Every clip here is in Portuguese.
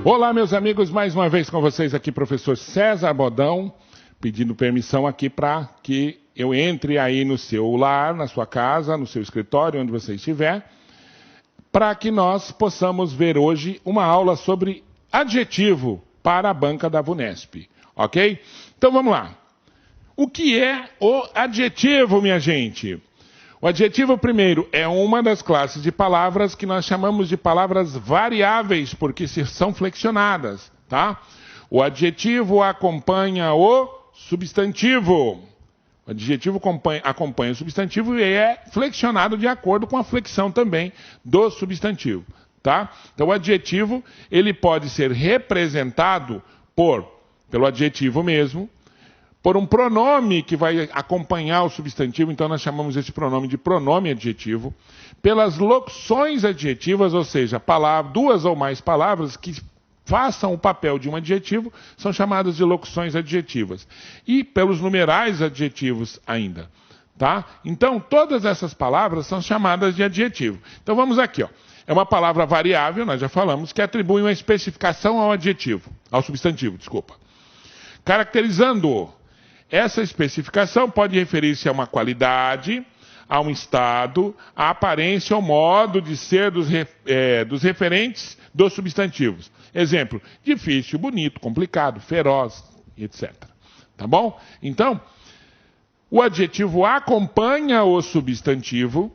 Olá, meus amigos, mais uma vez com vocês aqui, professor César Bodão, pedindo permissão aqui para que eu entre aí no seu lar, na sua casa, no seu escritório, onde você estiver, para que nós possamos ver hoje uma aula sobre adjetivo para a banca da VUNESP, ok? Então vamos lá. O que é o adjetivo, minha gente? O adjetivo, primeiro, é uma das classes de palavras que nós chamamos de palavras variáveis, porque são flexionadas, tá? O adjetivo acompanha o substantivo. O adjetivo acompanha o substantivo e é flexionado de acordo com a flexão também do substantivo, tá? Então, o adjetivo, ele pode ser representado pelo adjetivo mesmo, por um pronome que vai acompanhar o substantivo, então nós chamamos esse pronome de pronome adjetivo, pelas locuções adjetivas, ou seja, duas ou mais palavras que façam o papel de um adjetivo, são chamadas de locuções adjetivas. E pelos numerais adjetivos ainda, tá? Então, todas essas palavras são chamadas de adjetivo. Então, vamos aqui, ó. É uma palavra variável, nós já falamos, que atribui uma especificação ao substantivo, desculpa. Caracterizando-o. Essa especificação pode referir-se a uma qualidade, a um estado, a aparência ou modo de ser dos referentes dos substantivos. Exemplo, difícil, bonito, complicado, feroz, etc. Tá bom? Então, o adjetivo acompanha o substantivo,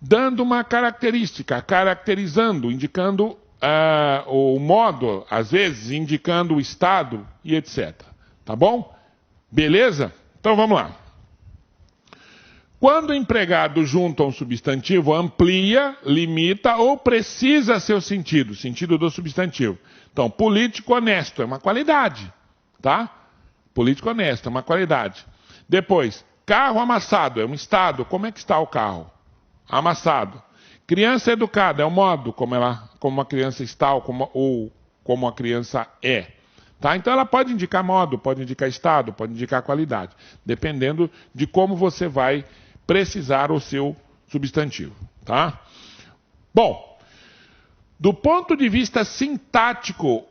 dando uma característica, caracterizando, indicando o modo, às vezes indicando o estado e etc. Tá bom? Beleza? Então vamos lá. Quando empregado junto a um substantivo, amplia, limita ou precisa seu sentido, sentido do substantivo. Então, político honesto é uma qualidade, tá? Político honesto é uma qualidade. Depois, carro amassado é um estado. Como é que está o carro? Amassado. Criança educada é o modo como a criança está ou como a criança é. Tá? Então ela pode indicar modo, pode indicar estado, pode indicar qualidade, dependendo de como você vai precisar o seu substantivo. Tá? Bom, do ponto de vista sintático,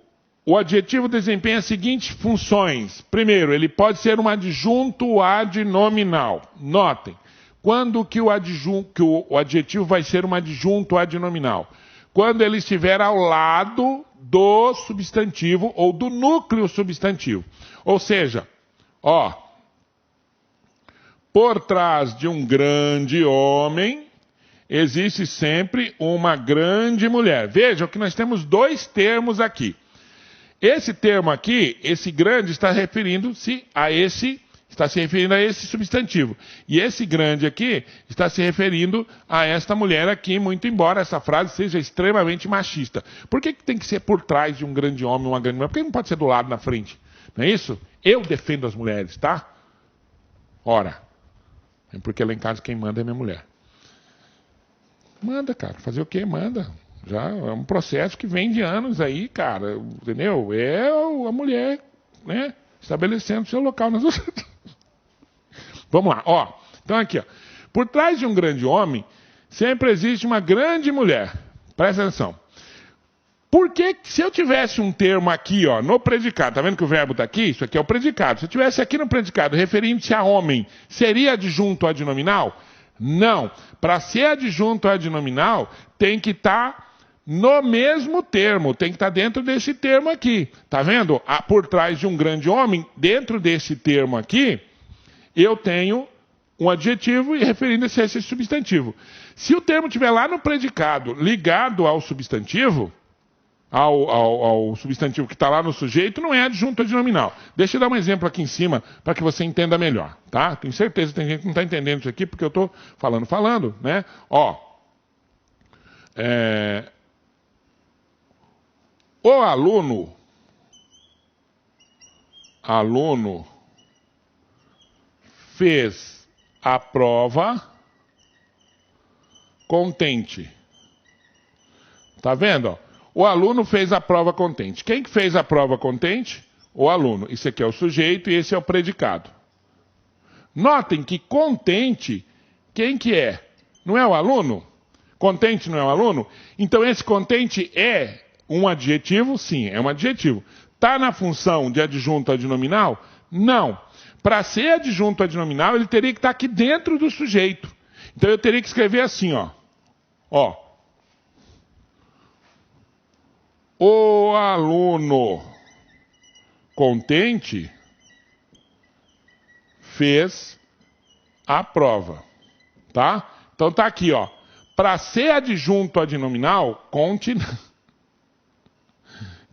o adjetivo desempenha as seguintes funções. Primeiro, ele pode ser um adjunto adnominal. Notem, quando que o adjetivo vai ser um adjunto adnominal? Quando ele estiver ao lado do substantivo ou do núcleo substantivo. Ou seja, por trás de um grande homem, existe sempre uma grande mulher. Vejam que nós temos dois termos aqui. Esse termo aqui, esse grande, está se referindo a esse substantivo. E esse grande aqui está se referindo a esta mulher aqui, muito embora essa frase seja extremamente machista. Por que tem que ser por trás de um grande homem, uma grande mulher? Por que não pode ser do lado, na frente? Não é isso? Eu defendo as mulheres, tá? Ora, é porque lá em casa quem manda é minha mulher. Manda, cara. Fazer o quê? Manda. Já é um processo que vem de anos aí, cara. Entendeu? É a mulher, né? Estabelecendo seu local nas outras. Vamos lá, Então aqui, por trás de um grande homem, sempre existe uma grande mulher. Presta atenção. Por que, se eu tivesse um termo aqui, no predicado, tá vendo que o verbo está aqui? Isso aqui é o predicado. Se eu tivesse aqui no predicado, referindo-se a homem, seria adjunto adnominal? Não. Para ser adjunto adnominal, tem que estar no mesmo termo, tem que estar dentro desse termo aqui. Tá vendo? Por trás de um grande homem, dentro desse termo aqui, eu tenho um adjetivo e referindo-se a esse substantivo. Se o termo estiver lá no predicado, ligado ao substantivo, ao substantivo que está lá no sujeito, não é adjunto adnominal. Deixa eu dar um exemplo aqui em cima, para que você entenda melhor, tá? Tenho certeza que tem gente que não está entendendo isso aqui, porque eu estou falando, né? O aluno fez a prova contente. Tá vendo? O aluno fez a prova contente. Quem que fez a prova contente? O aluno. Isso aqui é o sujeito e esse é o predicado. Notem que contente, quem que é? Não é o aluno? Contente não é o aluno? Então esse contente é um adjetivo? Sim, é um adjetivo. Está na função de adjunto adnominal? Não. Para ser adjunto adnominal, ele teria que estar aqui dentro do sujeito. Então eu teria que escrever assim, ó. Ó. O aluno contente fez a prova. Tá? Então tá aqui, ó. Para ser adjunto adnominal, conte.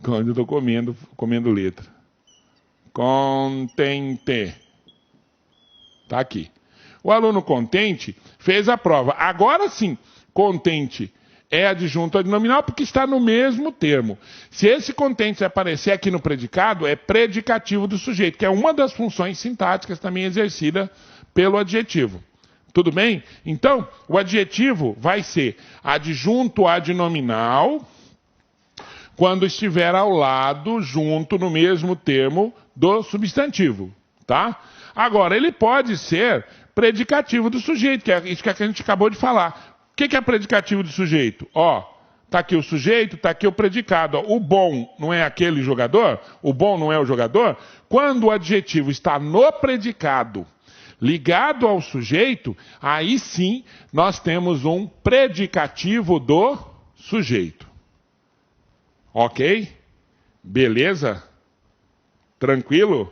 Quando eu estou comendo letra. Contente. Tá aqui. O aluno contente fez a prova. Agora sim, contente é adjunto adnominal porque está no mesmo termo. Se esse contente aparecer aqui no predicado, é predicativo do sujeito, que é uma das funções sintáticas também exercida pelo adjetivo. Tudo bem? Então, o adjetivo vai ser adjunto adnominal quando estiver ao lado, junto, no mesmo termo do substantivo, tá? Agora, ele pode ser predicativo do sujeito, que é isso que a gente acabou de falar. O que é predicativo do sujeito? Ó, tá aqui o sujeito, tá aqui o predicado. Ó. O bom não é aquele jogador? O bom não é o jogador? Quando o adjetivo está no predicado, ligado ao sujeito, aí sim nós temos um predicativo do sujeito. Ok? Beleza? Tranquilo?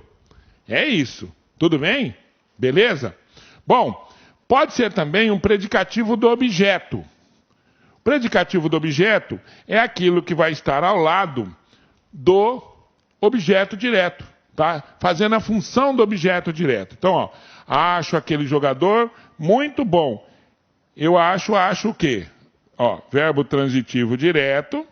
É isso. Tudo bem? Beleza? Bom, pode ser também um predicativo do objeto. O predicativo do objeto é aquilo que vai estar ao lado do objeto direto, tá? Fazendo a função do objeto direto. Então, ó, acho aquele jogador muito bom. Eu acho o quê? Ó, verbo transitivo direto.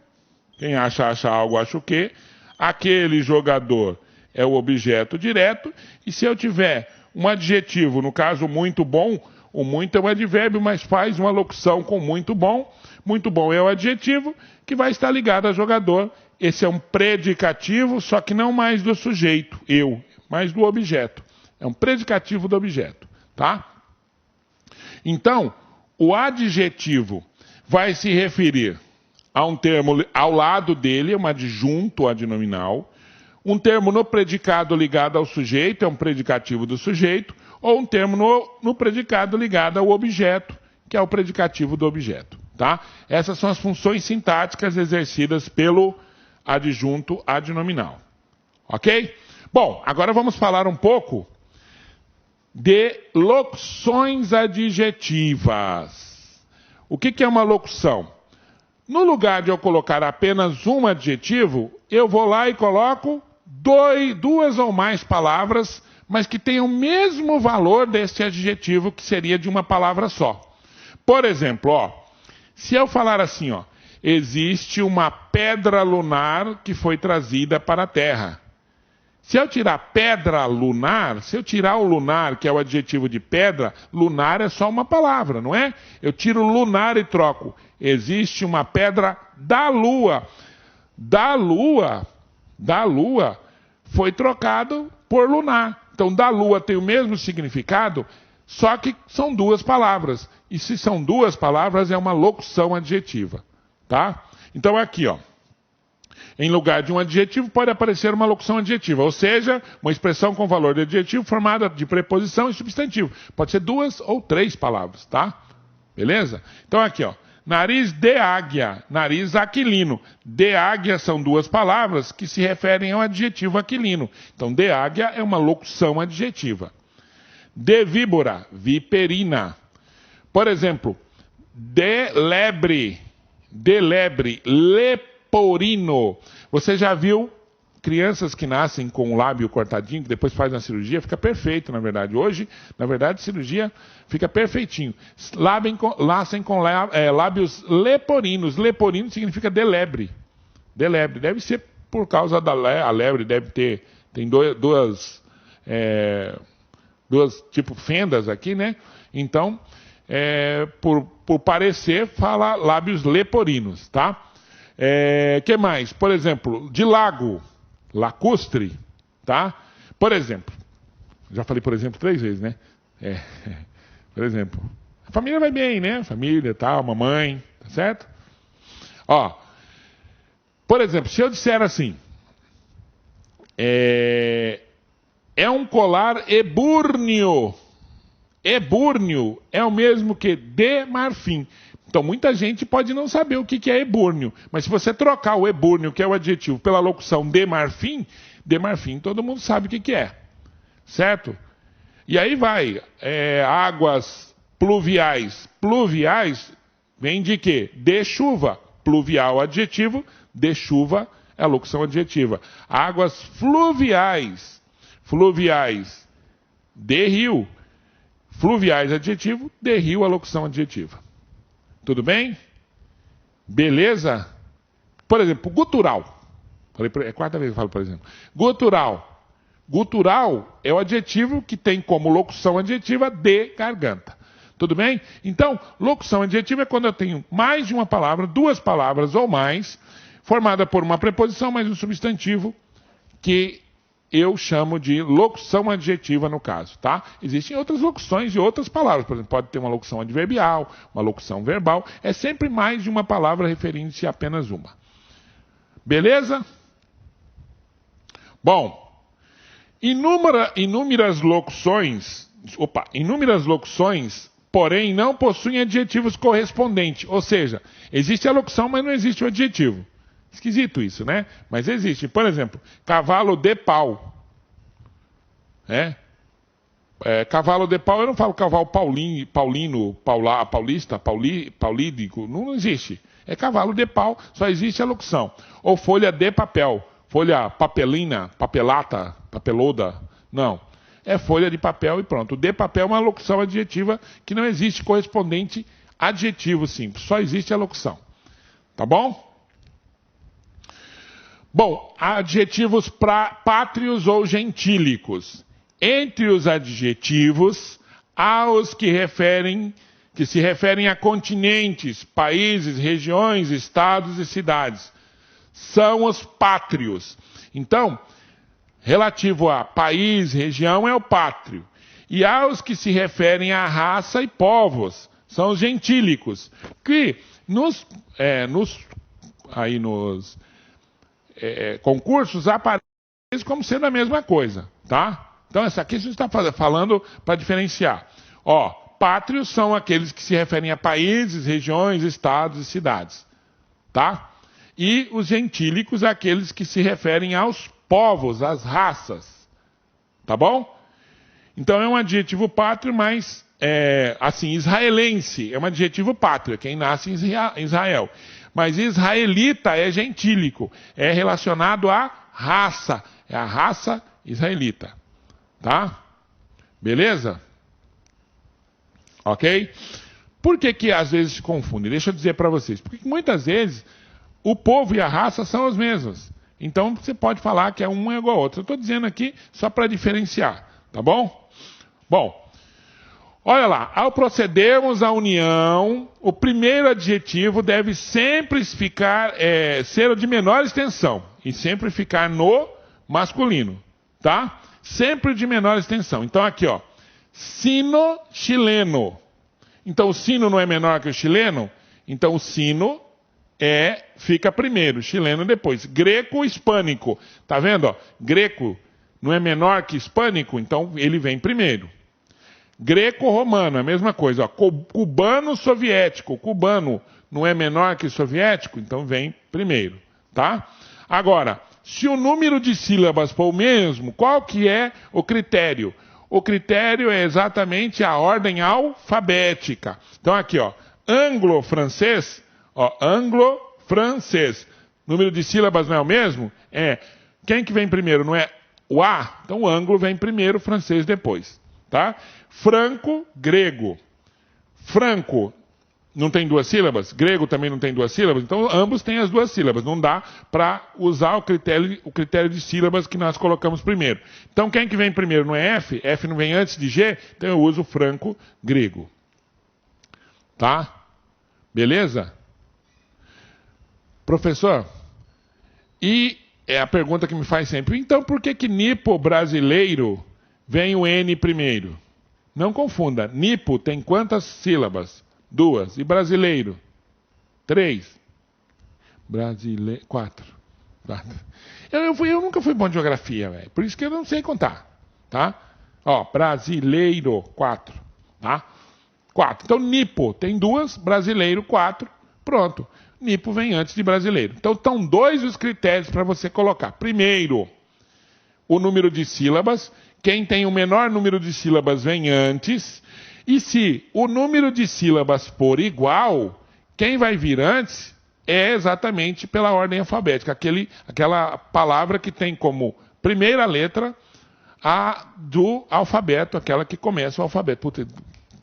Quem acha algo, acha o quê? Aquele jogador é o objeto direto. E se eu tiver um adjetivo, no caso muito bom, o muito é um advérbio, mas faz uma locução com muito bom. Muito bom é o adjetivo que vai estar ligado a jogador. Esse é um predicativo, só que não mais do sujeito, eu, mas do objeto. É um predicativo do objeto, tá? Então, o adjetivo vai se referir a um termo ao lado dele, um adjunto adnominal. Um termo no predicado ligado ao sujeito, é um predicativo do sujeito. Ou um termo no predicado ligado ao objeto, que é o predicativo do objeto. Tá? Essas são as funções sintáticas exercidas pelo adjunto adnominal. Ok? Bom, agora vamos falar um pouco de locuções adjetivas. O que é uma locução? No lugar de eu colocar apenas um adjetivo, eu vou lá e coloco duas ou mais palavras, mas que tenham o mesmo valor desse adjetivo, que seria de uma palavra só. Por exemplo, ó, se eu falar assim, ó, existe uma pedra lunar que foi trazida para a Terra. Se eu tirar pedra lunar, se eu tirar o lunar, que é o adjetivo de pedra, lunar é só uma palavra, não é? Eu tiro lunar e troco. Existe uma pedra da Lua. Da Lua foi trocado por lunar. Então, da Lua tem o mesmo significado, só que são duas palavras. E se são duas palavras, é uma locução adjetiva. Tá? Então, aqui, ó. Em lugar de um adjetivo, pode aparecer uma locução adjetiva, ou seja, uma expressão com valor de adjetivo formada de preposição e substantivo. Pode ser duas ou três palavras, tá? Beleza? Então aqui, ó. Nariz de águia, nariz aquilino. De águia são duas palavras que se referem ao adjetivo aquilino. Então, de águia é uma locução adjetiva. De víbora, viperina. Por exemplo, de lebre, leporino. Você já viu crianças que nascem com o lábio cortadinho, que depois fazem a cirurgia, fica perfeito, na verdade. Hoje, na verdade, cirurgia fica perfeitinho. Nascem com lábios leporinos. Leporino significa de lebre. De lebre. Deve ser por causa da lebre, deve ter. Tem duas tipo fendas aqui, né? Então, por parecer, fala lábios leporinos, tá? Que mais? Por exemplo, de lago, lacustre, tá? Por exemplo, já falei por exemplo 3 vezes, né? Por exemplo, a família vai bem, né? Família, tal, mamãe, tá certo? Ó, Por exemplo, se eu disser assim, é um colar ebúrneo. Ebúrneo é o mesmo que de marfim. Então, muita gente pode não saber o que é ebúrneo. Mas se você trocar o ebúrneo, que é o adjetivo, pela locução de marfim, todo mundo sabe o que é. Certo? E aí vai. Águas pluviais. Pluviais vem de quê? De chuva. Pluvial, adjetivo. De chuva é a locução adjetiva. Águas fluviais. Fluviais. De rio. Fluviais, adjetivo. De rio, a locução adjetiva. Tudo bem? Beleza? Por exemplo, gutural. É a quarta vez que eu falo, por exemplo. Gutural. Gutural é o adjetivo que tem como locução adjetiva de garganta. Tudo bem? Então, locução adjetiva é quando eu tenho mais de uma palavra, duas palavras ou mais, formada por uma preposição mais um substantivo, que eu chamo de locução adjetiva no caso, tá? Existem outras locuções de outras palavras, por exemplo, pode ter uma locução adverbial, uma locução verbal, é sempre mais de uma palavra referindo-se a apenas uma. Beleza? Bom, inúmeras locuções, porém não possuem adjetivos correspondentes, ou seja, existe a locução, mas não existe o adjetivo. Esquisito isso, né? Mas existe. Por exemplo, cavalo de pau. Cavalo de pau, eu não falo cavalo paulista, paulídico, não existe. É cavalo de pau, só existe a locução. Ou folha de papel, folha papelina, papelata, papeluda, não. É folha de papel e pronto. O de papel é uma locução adjetiva que não existe correspondente adjetivo simples, só existe a locução. Tá bom? Bom, adjetivos pátrios ou gentílicos. Entre os adjetivos, há os que se referem a continentes, países, regiões, estados e cidades. São os pátrios. Então, relativo a país, região, é o pátrio. E há os que se referem a raça e povos. São os gentílicos. Que nos concursos aparecem como sendo a mesma coisa, tá? Então, essa aqui a gente está falando para diferenciar. Ó, pátrios são aqueles que se referem a países, regiões, estados e cidades, tá? E os gentílicos, aqueles que se referem aos povos, às raças, tá bom? Então, é um adjetivo pátrio, mas, israelense é um adjetivo pátrio, quem nasce em Israel. Mas israelita é gentílico, é relacionado à raça, é a raça israelita. Tá? Beleza? Ok? Por que às vezes se confunde? Deixa eu dizer para vocês. Porque muitas vezes o povo e a raça são os mesmos. Então você pode falar que um é igual ao outro. Eu estou dizendo aqui só para diferenciar. Tá bom? Bom, olha lá. Ao procedermos à união, o primeiro adjetivo deve sempre ser o de menor extensão. E sempre ficar no masculino. Tá? Sempre de menor extensão. Então aqui, ó, sino chileno. Então o sino não é menor que o chileno? Então o sino fica primeiro, chileno depois. Greco-hispânico. Tá vendo, ó? Greco não é menor que hispânico, então ele vem primeiro. Greco-romano, a mesma coisa, ó. Cubano-soviético. Cubano não é menor que soviético, então vem primeiro, tá? Agora, se o número de sílabas for o mesmo, qual que é o critério? O critério é exatamente a ordem alfabética. Então aqui, ó, anglo-francês, anglo-francês. Número de sílabas não é o mesmo? Quem que vem primeiro? Não é o A? Então o anglo vem primeiro, o francês depois, tá? Franco-grego. Franco não tem duas sílabas, grego também não tem duas sílabas, então ambos têm as duas sílabas. Não dá para usar o critério de sílabas que nós colocamos primeiro. Então quem que vem primeiro não é F? F não vem antes de G? Então eu uso franco-grego. Tá? Beleza? Professor, e é a pergunta que me faz sempre, então por que nipo brasileiro vem o N primeiro? Não confunda, nipo tem quantas sílabas? 2. E brasileiro? 3. Brasileiro. 4. Eu nunca fui bom de geografia, velho. Por isso que eu não sei contar. Tá? Ó, brasileiro, 4. Tá? 4. Então, nipo tem 2, brasileiro, 4. Pronto. Nipo vem antes de brasileiro. Então, estão 2 os critérios para você colocar. Primeiro, o número de sílabas. Quem tem o menor número de sílabas vem antes. E se o número de sílabas for igual, quem vai vir antes é exatamente pela ordem alfabética. Aquela palavra que tem como primeira letra a do alfabeto, aquela que começa o alfabeto. Puta,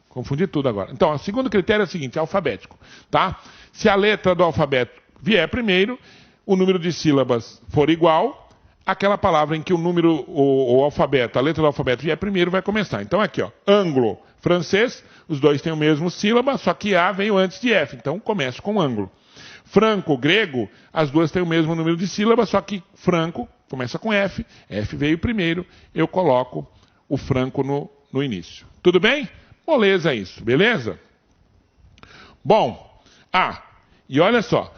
confundi tudo agora. Então, o segundo critério é o seguinte, é alfabético. Tá? Se a letra do alfabeto vier primeiro, o número de sílabas for igual, aquela palavra em que o alfabeto, a letra do alfabeto vier primeiro, vai começar. Então, aqui, ó, anglo, francês, os dois têm o mesmo sílaba, só que A veio antes de F. Então, começo com anglo. Franco, grego, as duas têm o mesmo número de sílabas, só que franco começa com F, F veio primeiro, eu coloco o franco no início. Tudo bem? Moleza isso, beleza? Bom, e olha só,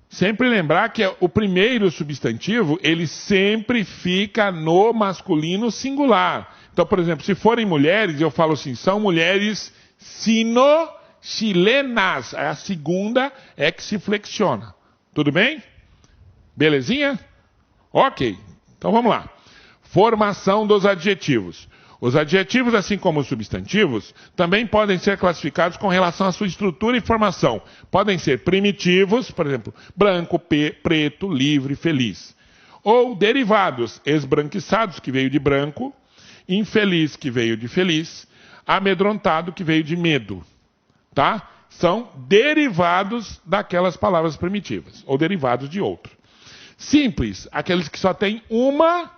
sempre lembrar que o primeiro substantivo, ele sempre fica no masculino singular. Então, por exemplo, se forem mulheres, eu falo assim, são mulheres sino-chilenas. A segunda é que se flexiona. Tudo bem? Belezinha? Ok. Então vamos lá. Formação dos adjetivos. Os adjetivos, assim como os substantivos, também podem ser classificados com relação à sua estrutura e formação. Podem ser primitivos, por exemplo, branco, preto, livre, feliz. Ou derivados, esbranquiçados, que veio de branco, infeliz, que veio de feliz, amedrontado, que veio de medo. Tá? São derivados daquelas palavras primitivas, ou derivados de outro. Simples, aqueles que só têm uma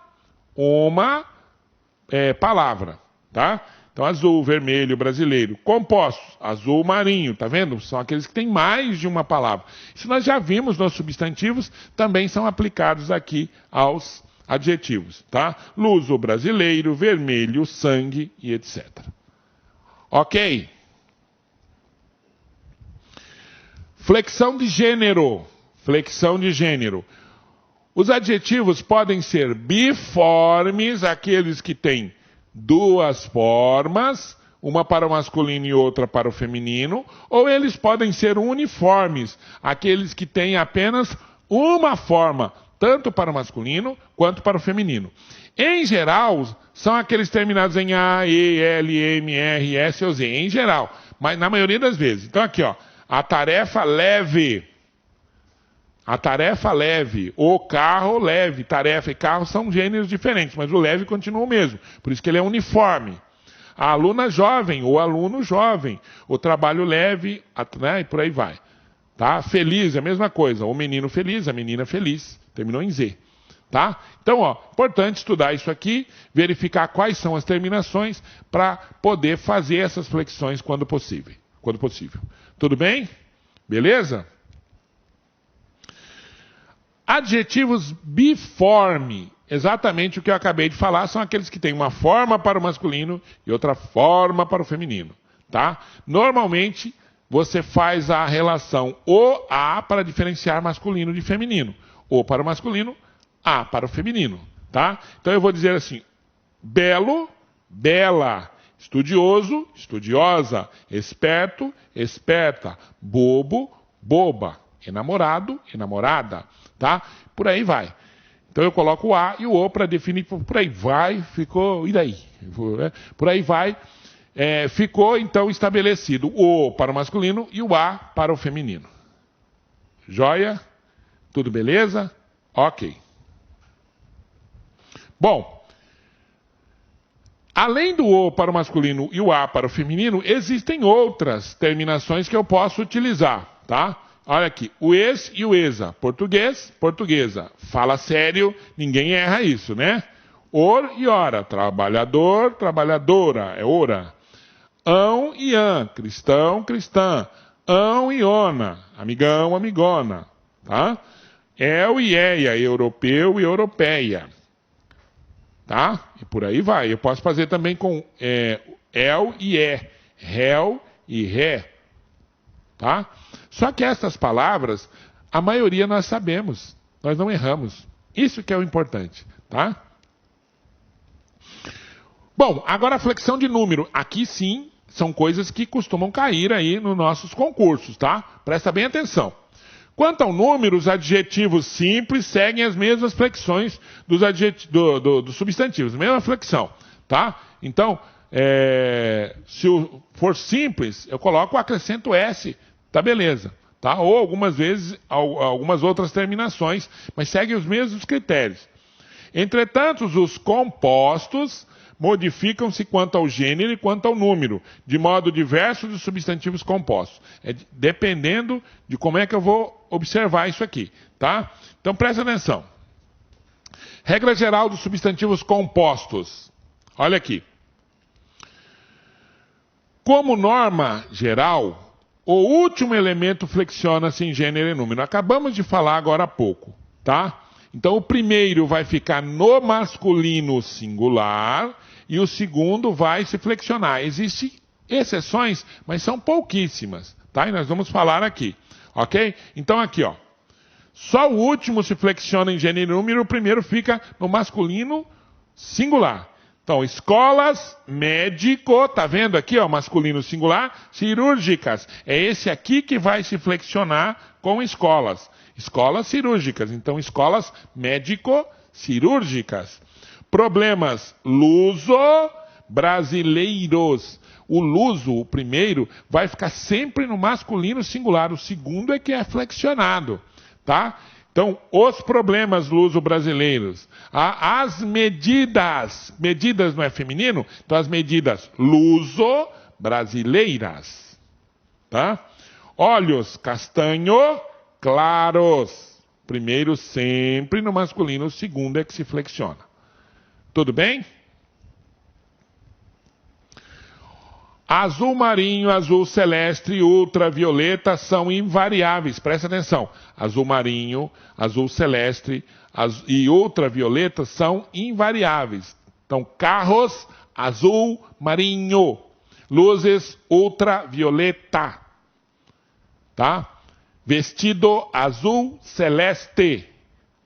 palavra, tá? Então, azul, vermelho, brasileiro. Compostos, azul, marinho, tá vendo? São aqueles que têm mais de uma palavra. Isso nós já vimos nos substantivos, também são aplicados aqui aos adjetivos, tá? Luso, brasileiro, vermelho, sangue e etc. Ok? Flexão de gênero. Flexão de gênero. Os adjetivos podem ser biformes, aqueles que têm 2 formas, uma para o masculino e outra para o feminino, ou eles podem ser uniformes, aqueles que têm apenas uma forma, tanto para o masculino quanto para o feminino. Em geral, são aqueles terminados em A, E, L, M, R, S ou Z, em geral, mas na maioria das vezes. Então aqui, ó, a tarefa leve. A tarefa leve, o carro leve, tarefa e carro são gêneros diferentes, mas o leve continua o mesmo, por isso que ele é uniforme. A aluna jovem, o aluno jovem, o trabalho leve, né, e por aí vai. Tá? Feliz é a mesma coisa, o menino feliz, a menina feliz, terminou em Z. Tá? Então, ó, importante estudar isso aqui, verificar quais são as terminações para poder fazer essas flexões quando possível. Tudo bem? Beleza? Adjetivos biforme, exatamente o que eu acabei de falar, são aqueles que têm uma forma para o masculino e outra forma para o feminino, tá? Normalmente, você faz a relação o-a para diferenciar masculino de feminino. O para o masculino, a para o feminino, tá? Então eu vou dizer assim, belo, bela, estudioso, estudiosa, esperto, esperta, bobo, boba, enamorado, enamorada. Tá? Por aí vai. Então eu coloco o A e o O para definir, por aí vai, ficou, e daí? Por aí vai, ficou então estabelecido o O para o masculino e o A para o feminino. Joia? Tudo beleza? Ok. Bom, além do O para o masculino e o A para o feminino, existem outras terminações que eu posso utilizar, tá? Olha aqui, o ex e o exa, português, portuguesa. Fala sério, ninguém erra isso, né? Or e ora, trabalhador, trabalhadora, é ora. Ão e an, cristão, cristã. Ão e ona, amigão, amigona. Tá? El e eia, europeu e europeia. Tá? E por aí vai. Eu posso fazer também com el e réu e ré. Tá? Só que essas palavras, a maioria nós sabemos, nós não erramos. Isso que é o importante, tá? Bom, agora a flexão de número. Aqui sim, são coisas que costumam cair aí nos nossos concursos, tá? Presta bem atenção. Quanto ao número, os adjetivos simples seguem as mesmas flexões dos substantivos, mesma flexão, tá? Então, se for simples, eu coloco o acrescento S, tá beleza, tá? Ou algumas vezes, algumas outras terminações, mas seguem os mesmos critérios. Entretanto, os compostos modificam-se quanto ao gênero e quanto ao número, de modo diverso dos substantivos compostos. Dependendo de como é que eu vou observar isso aqui, tá? Então presta atenção. Regra geral dos substantivos compostos. Olha aqui. Como norma geral, o último elemento flexiona-se em gênero e número. Acabamos de falar agora há pouco, tá? Então o primeiro vai ficar no masculino singular e o segundo vai se flexionar. Existem exceções, mas são pouquíssimas, tá? E nós vamos falar aqui, ok? Então aqui, ó. Só o último se flexiona em gênero e número, o primeiro fica no masculino singular. Então, escolas, médico, tá vendo aqui, ó, masculino singular, cirúrgicas. É esse aqui que vai se flexionar com escolas. Escolas cirúrgicas. Então, escolas médico-cirúrgicas. Problemas luso-brasileiros. O luso, o primeiro, vai ficar sempre no masculino singular. O segundo é que é flexionado, tá? Então, os problemas luso-brasileiros. As medidas. Medidas não é feminino? Então, as medidas luso-brasileiras. Tá? Olhos castanho claros. Primeiro sempre no masculino, o segundo é que se flexiona. Tudo bem? Azul marinho, azul celeste e ultravioleta são invariáveis. Presta atenção. Azul marinho, azul celeste e ultravioleta são invariáveis. Então, carros, azul marinho. Luzes, ultravioleta. Tá? Vestido azul celeste.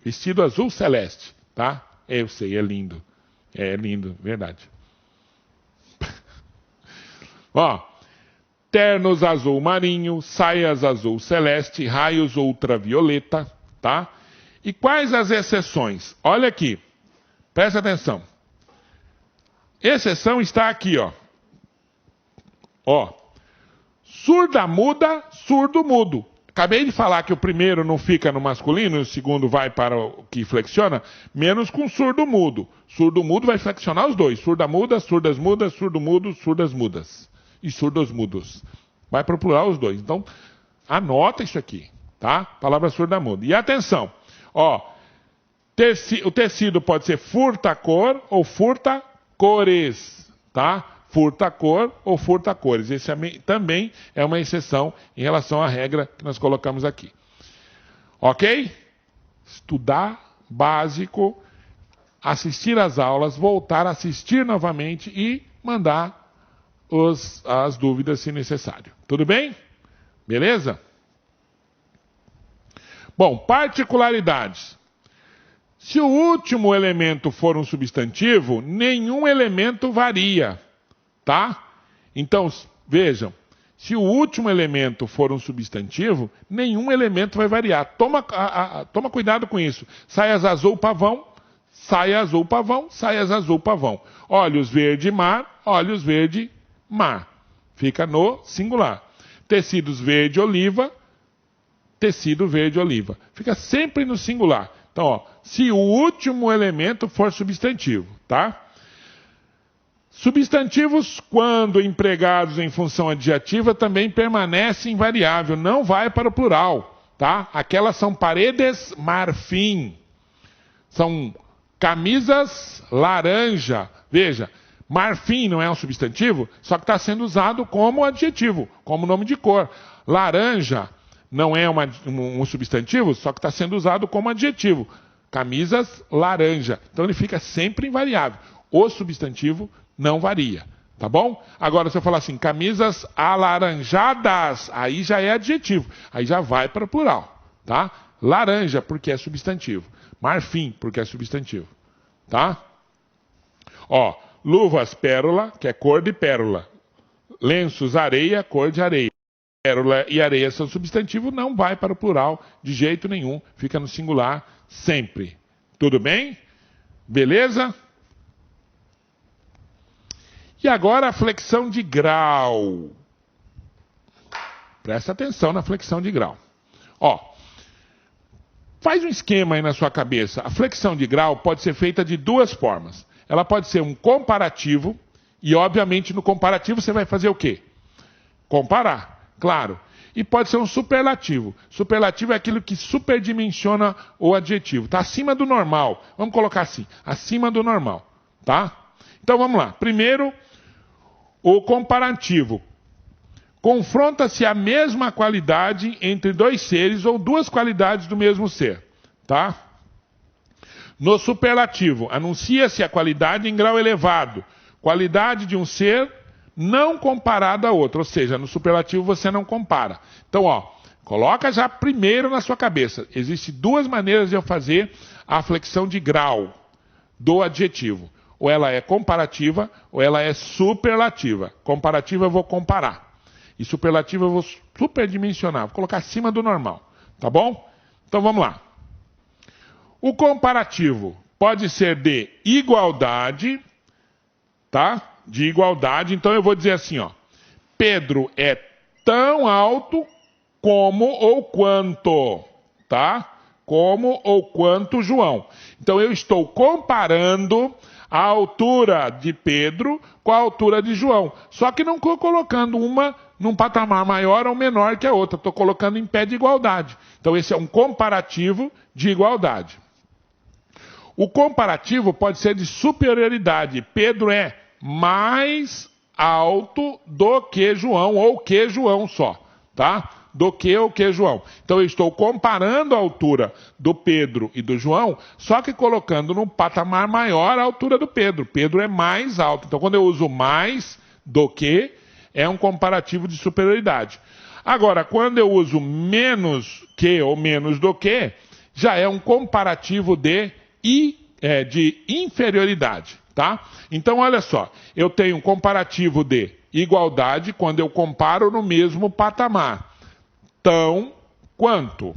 Vestido azul celeste. Tá? Eu sei, é lindo. É lindo, verdade. Ó, ternos azul marinho, saias azul celeste, raios ultravioleta, tá? E quais as exceções? Olha aqui, presta atenção. Exceção está aqui, ó. Ó, surda muda, surdo mudo. Acabei de falar que o primeiro não fica no masculino e o segundo vai para o que flexiona, menos com surdo mudo. Surdo mudo vai flexionar os dois. Surda muda, surdas mudas, surdo mudo, surdas mudas. E surdos mudos. Vai para o plural os dois. Então, anota isso aqui, tá? Palavra surda muda. E atenção, ó, o tecido pode ser furta-cor ou furta-cores, tá? Furta-cor ou furta-cores. Esse também é uma exceção em relação à regra que nós colocamos aqui. Ok? Estudar básico, assistir às aulas, voltar a assistir novamente e mandar as dúvidas se necessário. Tudo bem? Beleza? Bom, particularidades. Se o último elemento for um substantivo, nenhum elemento varia, tá? Então, vejam, se o último elemento for um substantivo, nenhum elemento vai variar. Toma cuidado com isso. Saias azul pavão, saia azul pavão, saias azul pavão. Olhos verde mar, olhos verde mar. Fica no singular. Tecidos verde oliva, tecido verde oliva. Fica sempre no singular. Então, ó, se o último elemento for substantivo, tá? Substantivos, quando empregados em função adjetiva, também permanecem invariável, não vai para o plural, tá? Aquelas são paredes marfim. São camisas laranja. Veja, marfim não é um substantivo, só que está sendo usado como adjetivo, como nome de cor. Laranja não é um substantivo, só que está sendo usado como adjetivo. Camisas laranja. Então ele fica sempre invariável. O substantivo não varia, tá bom? Agora, se eu falar assim, camisas alaranjadas, aí já é adjetivo. Aí já vai para o plural, tá? Laranja, porque é substantivo. Marfim, porque é substantivo, tá? Ó, luvas, pérola, que é cor de pérola. Lenços, areia, cor de areia. Pérola e areia são substantivo, não vai para o plural de jeito nenhum, fica no singular sempre. Tudo bem? Beleza? E agora a flexão de grau. Presta atenção na flexão de grau. Ó, faz um esquema aí na sua cabeça. A flexão de grau pode ser feita de duas formas. Ela pode ser um comparativo, e obviamente no comparativo você vai fazer o quê? Comparar, claro. E pode ser um superlativo. Superlativo é aquilo que superdimensiona o adjetivo. Está acima do normal. Vamos colocar assim, acima do normal, tá? Então vamos lá. Primeiro, o comparativo. Confronta-se a mesma qualidade entre dois seres ou duas qualidades do mesmo ser, tá? No superlativo, anuncia-se a qualidade em grau elevado, qualidade de um ser não comparado a outro, ou seja, no superlativo você não compara. Então, ó, coloca já primeiro na sua cabeça. Existem duas maneiras de eu fazer a flexão de grau do adjetivo. Ou ela é comparativa, ou ela é superlativa. Comparativa eu vou comparar. E superlativa eu vou superdimensionar, vou colocar acima do normal, tá bom? Então vamos lá. O comparativo pode ser de igualdade, tá? De igualdade, então eu vou dizer assim, ó. Pedro é tão alto como ou quanto, tá? Como ou quanto João. Então eu estou comparando a altura de Pedro com a altura de João. Só que não estou colocando uma num patamar maior ou menor que a outra. Estou colocando em pé de igualdade. Então esse é um comparativo de igualdade. O comparativo pode ser de superioridade. Pedro é mais alto do que João, ou que João só, tá? Do que ou que João. Então eu estou comparando a altura do Pedro e do João, só que colocando num patamar maior a altura do Pedro. Pedro é mais alto. Então quando eu uso mais do que, é um comparativo de superioridade. Agora, quando eu uso menos que ou menos do que, já é um comparativo de inferioridade, tá? Então, olha só, eu tenho um comparativo de igualdade quando eu comparo no mesmo patamar. Tão quanto.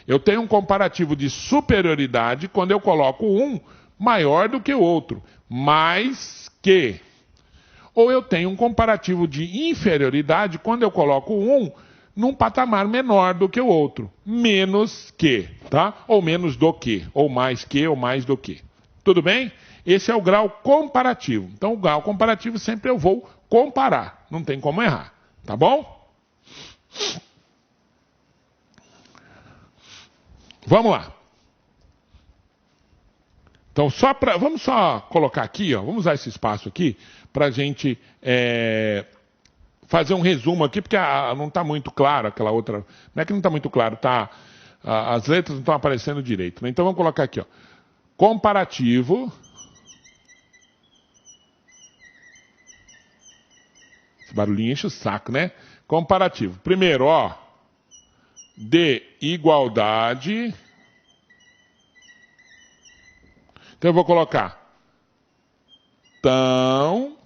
Eu tenho um comparativo de superioridade quando eu coloco um maior do que o outro. Mais que. Ou eu tenho um comparativo de inferioridade quando eu coloco um num patamar menor do que o outro. Menos que, tá? Ou menos do que, ou mais do que. Tudo bem? Esse é o grau comparativo. Então, o grau comparativo sempre eu vou comparar. Não tem como errar. Tá bom? Vamos lá. Então, vamos só colocar aqui, ó, vamos usar esse espaço aqui para a gente fazer um resumo aqui, porque não está muito claro aquela outra. Não é que não está muito claro, as letras não estão aparecendo direito. Né? Então, vamos colocar aqui, ó, comparativo. Esse barulhinho enche o saco, né? Comparativo. Primeiro, ó, de igualdade. Então eu vou colocar tão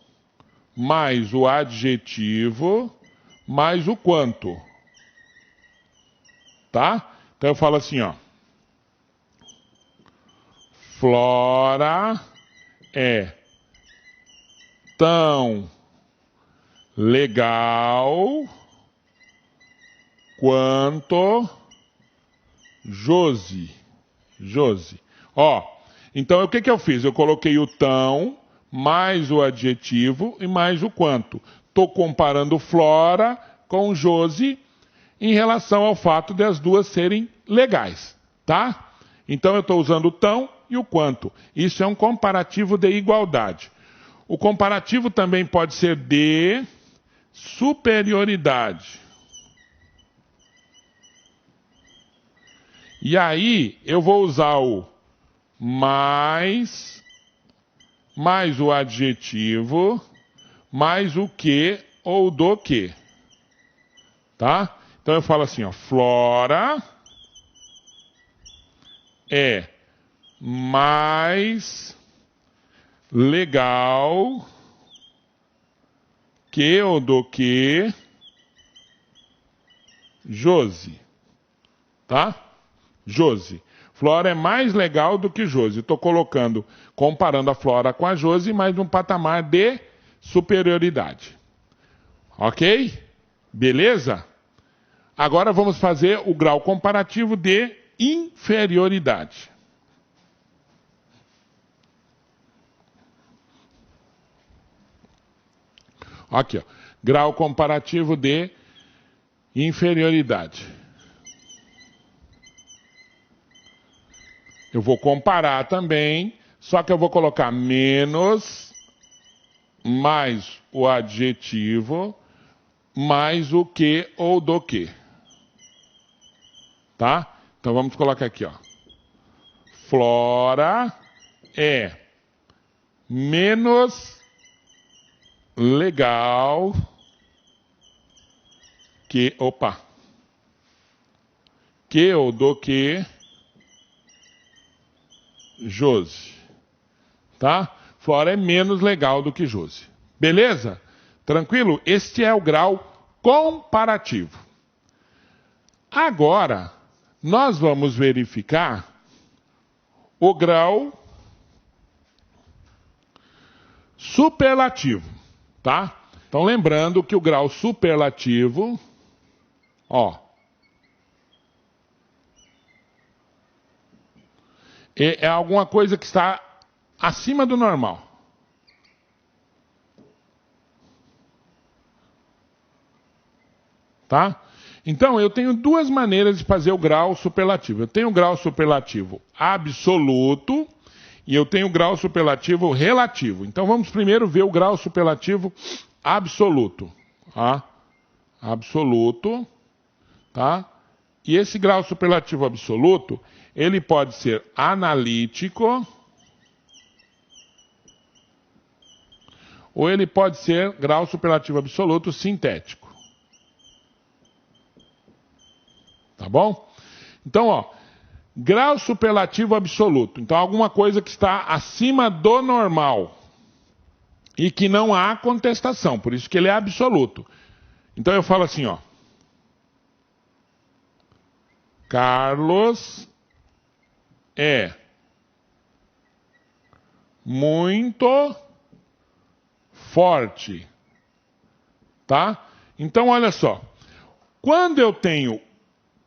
mais o adjetivo mais o quanto. Tá? Então eu falo assim, ó. Flora é tão legal quanto Josi. Ó. Então, o que eu fiz? Eu coloquei o tão, mais o adjetivo e mais o quanto. Estou comparando Flora com Josi em relação ao fato de as duas serem legais, tá? Então, eu estou usando o tão e o quanto. Isso é um comparativo de igualdade. O comparativo também pode ser de superioridade. E aí, eu vou usar o mais o adjetivo, mais o que ou do que. Tá? Então eu falo assim, ó, Flora é mais legal que ou do que Josi, tá? Josi. Flora é mais legal do que Josi. Estou colocando, comparando a Flora com a Josi, mas num patamar de superioridade. Ok? Beleza? Agora vamos fazer o grau comparativo de inferioridade. Aqui, ó. Grau comparativo de inferioridade. Eu vou comparar também, só que eu vou colocar menos, mais o adjetivo, mais o que ou do que. Tá? Então vamos colocar aqui, ó. Flora é menos legal que, que ou do que Josi, tá? Flora é menos legal do que Josi. Beleza? Tranquilo? Este é o grau comparativo. Agora, nós vamos verificar o grau superlativo, tá? Então, lembrando que o grau superlativo, ó, é alguma coisa que está acima do normal. Tá? Então, eu tenho duas maneiras de fazer o grau superlativo. Eu tenho o grau superlativo absoluto e eu tenho o grau superlativo relativo. Então, vamos primeiro ver o grau superlativo absoluto. Tá? Absoluto. Tá? E esse grau superlativo absoluto, ele pode ser analítico ou ele pode ser grau superlativo absoluto sintético. Tá bom? Então, ó, grau superlativo absoluto. Então, alguma coisa que está acima do normal e que não há contestação, por isso que ele é absoluto. Então, eu falo assim, ó. Carlos é muito forte, tá? Então, olha só. Quando eu tenho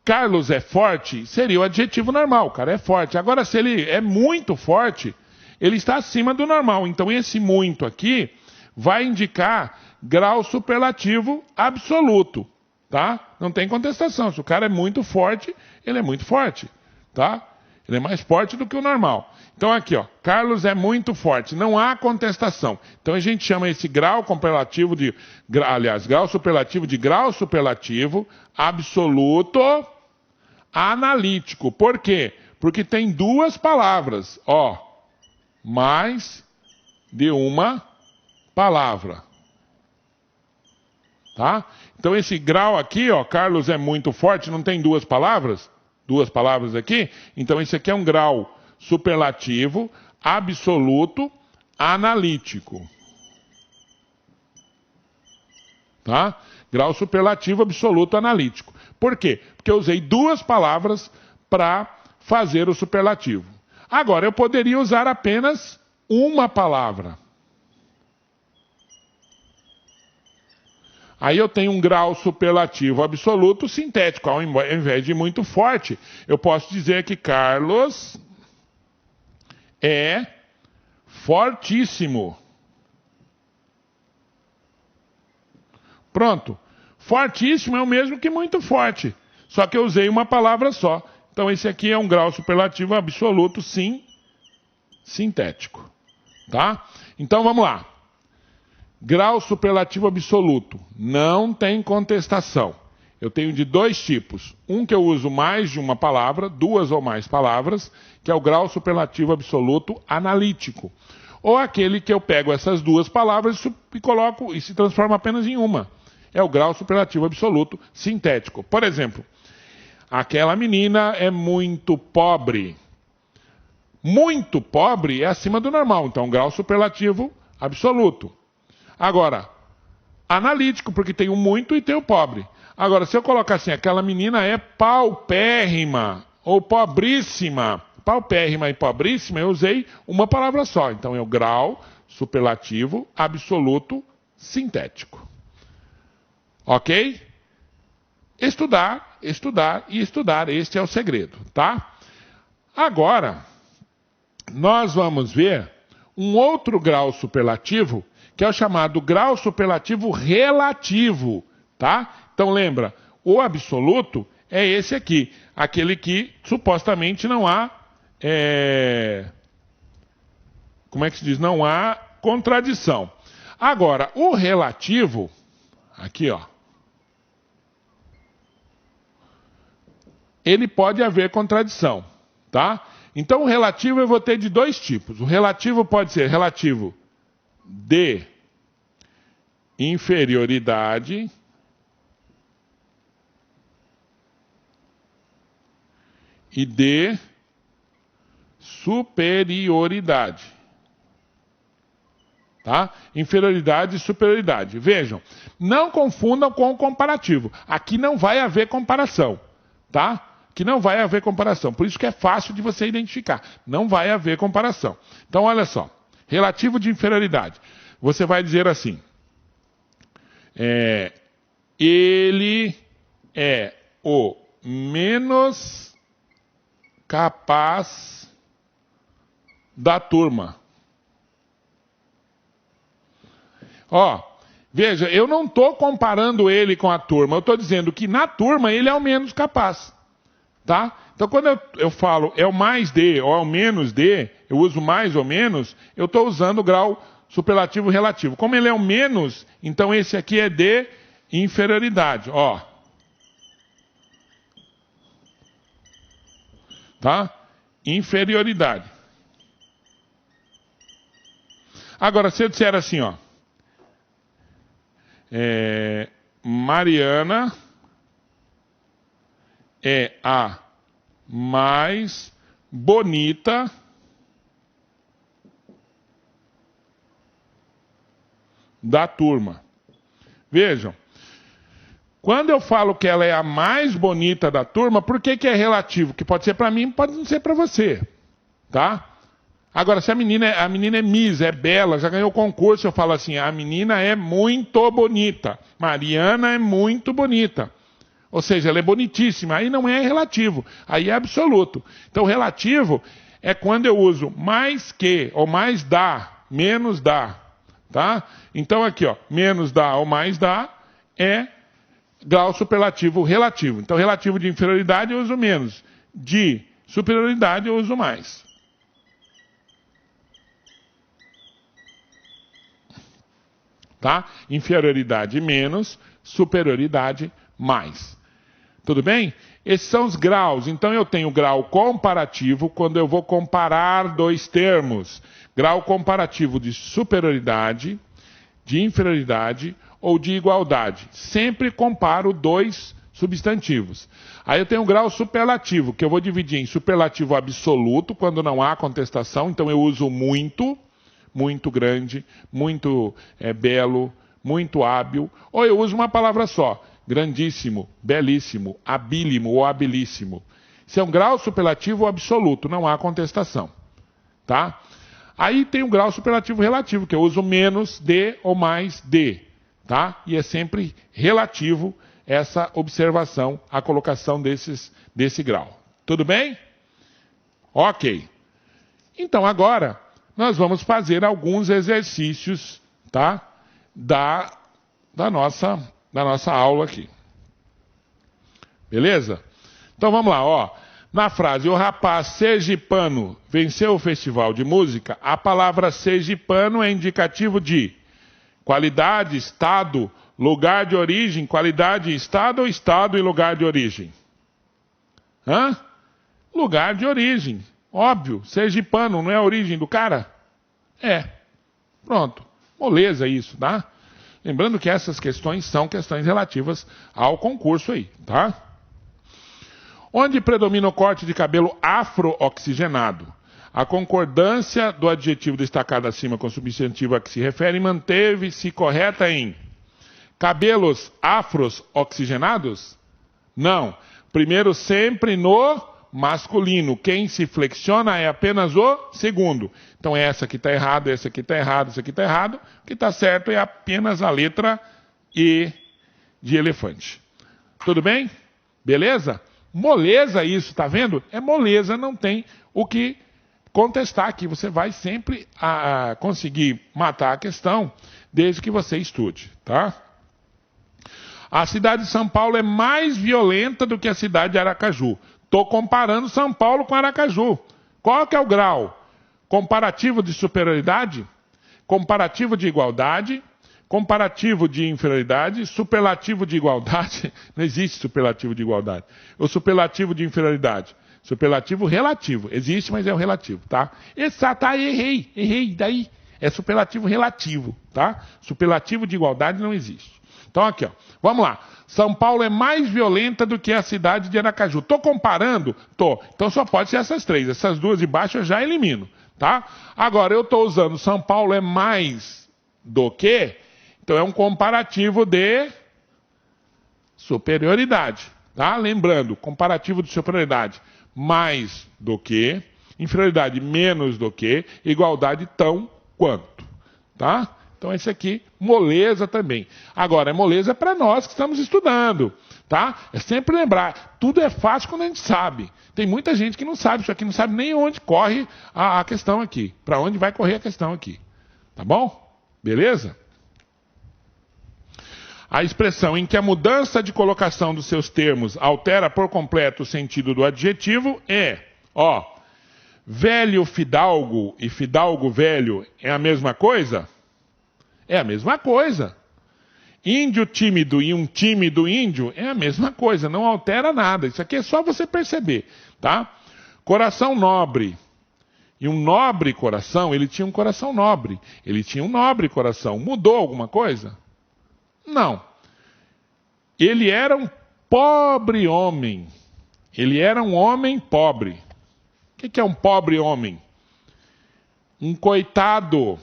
Carlos é forte, seria o adjetivo normal, o cara é forte. Agora, se ele é muito forte, ele está acima do normal. Então, esse muito aqui vai indicar grau superlativo absoluto, tá? Não tem contestação. Se o cara é muito forte, ele é muito forte, tá? Ele é mais forte do que o normal. Então, aqui, ó, Carlos é muito forte. Não há contestação. Então, a gente chama esse grau comparativo de... Aliás, grau superlativo de grau superlativo absoluto analítico. Por quê? Porque tem duas palavras, ó. Mais de uma palavra. Tá? Então, esse grau aqui, ó, Carlos é muito forte, não tem duas palavras? Duas palavras aqui? Então, esse aqui é um grau superlativo, absoluto, analítico. Tá? Grau superlativo, absoluto, analítico. Por quê? Porque eu usei duas palavras para fazer o superlativo. Agora, eu poderia usar apenas uma palavra. Aí eu tenho um grau superlativo absoluto sintético. Ao invés de muito forte, eu posso dizer que Carlos é fortíssimo. Pronto. Fortíssimo é o mesmo que muito forte. Só que eu usei uma palavra só. Então esse aqui é um grau superlativo absoluto, sim, sintético. Tá? Então vamos lá. Grau superlativo absoluto. Não tem contestação. Eu tenho de dois tipos. Um que eu uso mais de uma palavra, duas ou mais palavras, que é o grau superlativo absoluto analítico. Ou aquele que eu pego essas duas palavras e coloco e se transforma apenas em uma. É o grau superlativo absoluto sintético. Por exemplo, aquela menina é muito pobre. Muito pobre é acima do normal, então grau superlativo absoluto. Agora, analítico, porque tem o muito e tem o pobre. Agora, se eu colocar assim, aquela menina é paupérrima ou pobríssima. Paupérrima e pobríssima, eu usei uma palavra só. Então, é o grau superlativo absoluto sintético. Ok? Estudar, estudar e estudar. Este é o segredo, tá? Agora, nós vamos ver um outro grau superlativo, que é o chamado grau superlativo relativo, tá? Então lembra, o absoluto é esse aqui, aquele que supostamente não há, como é que se diz? Não há contradição. Agora, o relativo, aqui ó, ele pode haver contradição, tá? Então o relativo eu vou ter de dois tipos. O relativo pode ser relativo de inferioridade e de superioridade. Tá? Inferioridade e superioridade. Vejam, não confundam com o comparativo. Aqui não vai haver comparação, tá? Que não vai haver comparação. Por isso que é fácil de você identificar. Não vai haver comparação. Então, olha só. Relativo de inferioridade. Você vai dizer assim. Ele é o menos capaz da turma. Ó, veja, eu não estou comparando ele com a turma. Eu estou dizendo que na turma ele é o menos capaz. Tá? Então, quando eu falo é o mais de ou é o menos de, eu uso mais ou menos, eu estou usando o grau superlativo relativo. Como ele é o menos, então esse aqui é de inferioridade. Ó. Tá? Inferioridade. Agora, se eu disser assim, ó. Mariana é a mais bonita da turma. Vejam, quando eu falo que ela é a mais bonita da turma, por que é relativo? Que pode ser para mim, pode não ser para você, tá? Agora, se a menina é Miss, é bela, já ganhou concurso, eu falo assim, a menina é muito bonita. Mariana é muito bonita. Ou seja, ela é bonitíssima. Aí não é relativo, aí é absoluto. Então, relativo é quando eu uso mais que, ou mais dá, menos dá. Tá? Então, aqui, ó, menos dá ou mais dá é grau superlativo relativo. Então, relativo de inferioridade eu uso menos. De superioridade eu uso mais. Tá? Inferioridade menos, superioridade mais. Tudo bem? Esses são os graus. Então eu tenho grau comparativo quando eu vou comparar dois termos. Grau comparativo de superioridade, de inferioridade ou de igualdade. Sempre comparo dois substantivos. Aí eu tenho um grau superlativo, que eu vou dividir em superlativo absoluto, quando não há contestação. Então eu uso muito, muito grande, muito belo, muito hábil. Ou eu uso uma palavra só. Grandíssimo, belíssimo, habílimo ou habilíssimo. Isso é um grau superlativo absoluto, não há contestação. Tá? Aí tem um grau superlativo relativo, que eu uso menos de ou mais de. Tá? E é sempre relativo essa observação, a colocação desse grau. Tudo bem? Ok. Então agora nós vamos fazer alguns exercícios, tá? da nossa aula aqui. Beleza? Então vamos lá, ó. Na frase, o rapaz sergipano venceu o festival de música, a palavra sergipano é indicativo de qualidade, estado, lugar de origem, qualidade, estado ou estado e lugar de origem? Hã? Lugar de origem. Óbvio, sergipano não é a origem do cara? É. Pronto. Moleza isso, tá? Lembrando que essas questões são questões relativas ao concurso aí, tá? Onde predomina o corte de cabelo afro-oxigenado? A concordância do adjetivo destacado acima com o substantivo a que se refere manteve-se correta em cabelos afros oxigenados? Não. Primeiro sempre no masculino. Quem se flexiona é apenas o segundo. Então essa aqui está errada, essa aqui está errada, essa aqui está errado. O que está certo é apenas a letra E de elefante. Tudo bem? Beleza? Moleza isso, tá vendo? É moleza, não tem o que contestar aqui. Você vai sempre conseguir matar a questão desde que você estude, tá? A cidade de São Paulo é mais violenta do que a cidade de Aracaju. Estou comparando São Paulo com Aracaju. Qual que é o grau? Comparativo de superioridade? Comparativo de igualdade? Comparativo de inferioridade? Superlativo de igualdade? Não existe superlativo de igualdade. O superlativo de inferioridade? Superlativo relativo. Existe, mas é o relativo, tá? Tá, errei, daí. É superlativo relativo, tá? Superlativo de igualdade não existe. Então aqui, ó. Vamos lá. São Paulo é mais violenta do que a cidade de Aracaju. Estou comparando? Tô. Então só pode ser essas três. Essas duas de baixo eu já elimino, tá? Agora eu estou usando São Paulo é mais do que, então é um comparativo de superioridade, tá? Lembrando, comparativo de superioridade mais do que, inferioridade menos do que, igualdade tão quanto, tá? Então esse aqui, moleza também. Agora, é moleza para nós que estamos estudando, tá? É sempre lembrar, tudo é fácil quando a gente sabe. Tem muita gente que não sabe isso aqui, não sabe nem onde corre a questão aqui, para onde vai correr a questão aqui. Tá bom? Beleza? A expressão em que a mudança de colocação dos seus termos altera por completo o sentido do adjetivo é, ó, velho fidalgo e fidalgo velho é a mesma coisa? É a mesma coisa. Índio tímido e um tímido índio é a mesma coisa, não altera nada. Isso aqui é só você perceber, tá? Coração nobre e um nobre coração, ele tinha um coração nobre. Ele tinha um nobre coração. Mudou alguma coisa? Não. Ele era um pobre homem. Ele era um homem pobre. O que é um pobre homem? Um coitado.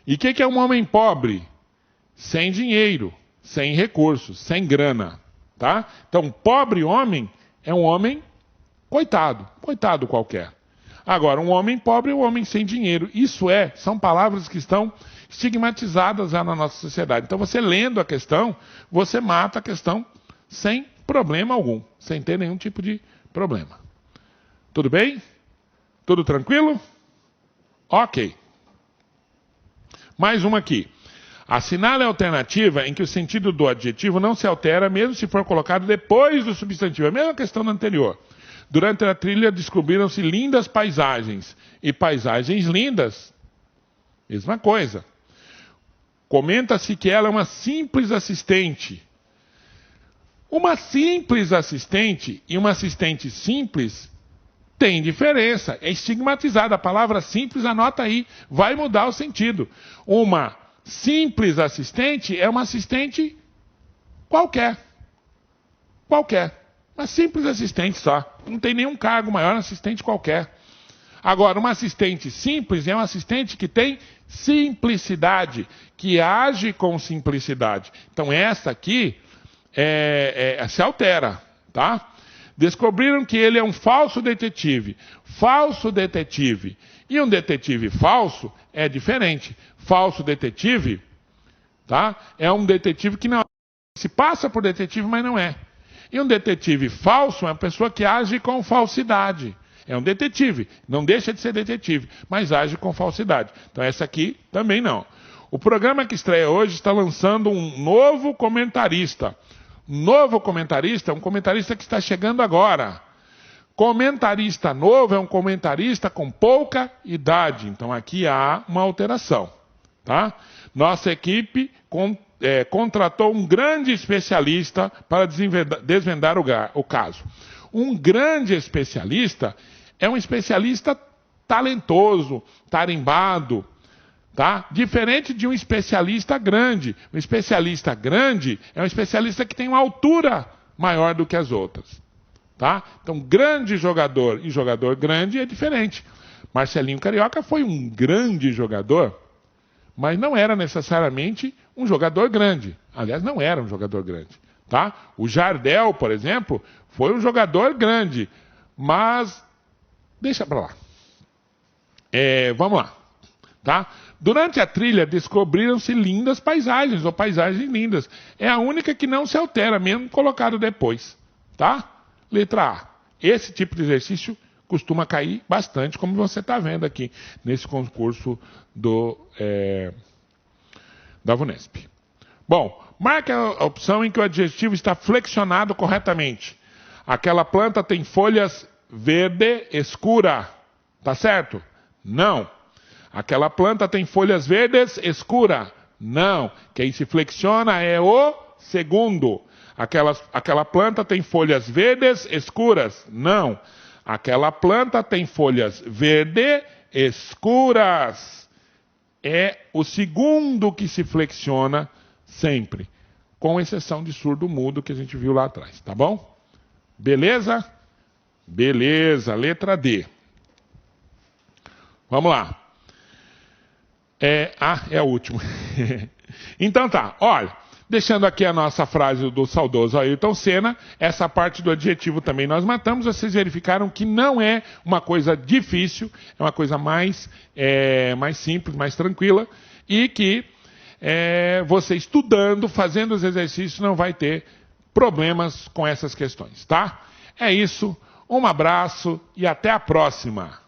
E o que é um homem pobre? Sem dinheiro, sem recursos, sem grana, tá? Então, pobre homem é um homem coitado, coitado qualquer. Agora, um homem pobre é um homem sem dinheiro. Isso são palavras que estão estigmatizadas já na nossa sociedade. Então, você lendo a questão, você mata a questão sem problema algum, sem ter nenhum tipo de problema. Tudo bem? Tudo tranquilo? Ok. Mais uma aqui. Assinale a alternativa em que o sentido do adjetivo não se altera, mesmo se for colocado depois do substantivo. A mesma questão da anterior. Durante a trilha descobriram-se lindas paisagens. E paisagens lindas, mesma coisa. Comenta-se que ela é uma simples assistente. Uma simples assistente e uma assistente simples tem diferença. É estigmatizada. A palavra simples, anota aí, vai mudar o sentido. Uma simples assistente é uma assistente qualquer. Qualquer. Uma simples assistente só. Não tem nenhum cargo maior, assistente qualquer. Agora, uma assistente simples é uma assistente que tem simplicidade, que age com simplicidade. Então, essa aqui se altera, tá? Descobriram que ele é um falso detetive. Falso detetive. E um detetive falso é diferente. Falso detetive, tá? É um detetive que não se passa por detetive, mas não é. E um detetive falso é uma pessoa que age com falsidade. É um detetive, não deixa de ser detetive, mas age com falsidade. Então essa aqui também não. O programa que estreia hoje está lançando um novo comentarista. Novo comentarista é um comentarista que está chegando agora. Comentarista novo é um comentarista com pouca idade. Então aqui há uma alteração, tá? Nossa equipe contratou um grande especialista para desvendar o caso. Um grande especialista é um especialista talentoso, tarimbado, tá? Diferente de um especialista grande. Um especialista grande é um especialista que tem uma altura maior do que as outras, tá? Então, grande jogador e jogador grande é diferente. Marcelinho Carioca foi um grande jogador, mas não era necessariamente um jogador grande. Aliás, não era um jogador grande. Tá? O Jardel, por exemplo, foi um jogador grande, mas deixa para lá. Vamos lá. Tá? Durante a trilha descobriram-se lindas paisagens, ou paisagens lindas. É a única que não se altera, mesmo colocado depois. Tá? Letra A. Esse tipo de exercício costuma cair bastante, como você está vendo aqui nesse concurso da VUNESP. Bom, marque a opção em que o adjetivo está flexionado corretamente. Aquela planta tem folhas verde escura. Tá certo? Não. Aquela planta tem folhas verdes escura. Não. Quem se flexiona é o segundo. Aquela planta tem folhas verdes escuras. Não. Aquela planta tem folhas verde escuras. É o segundo que se flexiona sempre. Com exceção de surdo-mudo que a gente viu lá atrás. Tá bom? Beleza? Beleza. Letra D. Vamos lá. É o último. Então tá, olha, deixando aqui a nossa frase do saudoso Ayrton Senna, essa parte do adjetivo também nós matamos, vocês verificaram que não é uma coisa difícil, é uma coisa mais simples, mais tranquila, e que você estudando, fazendo os exercícios, não vai ter problemas com essas questões, tá? É isso, um abraço e até a próxima!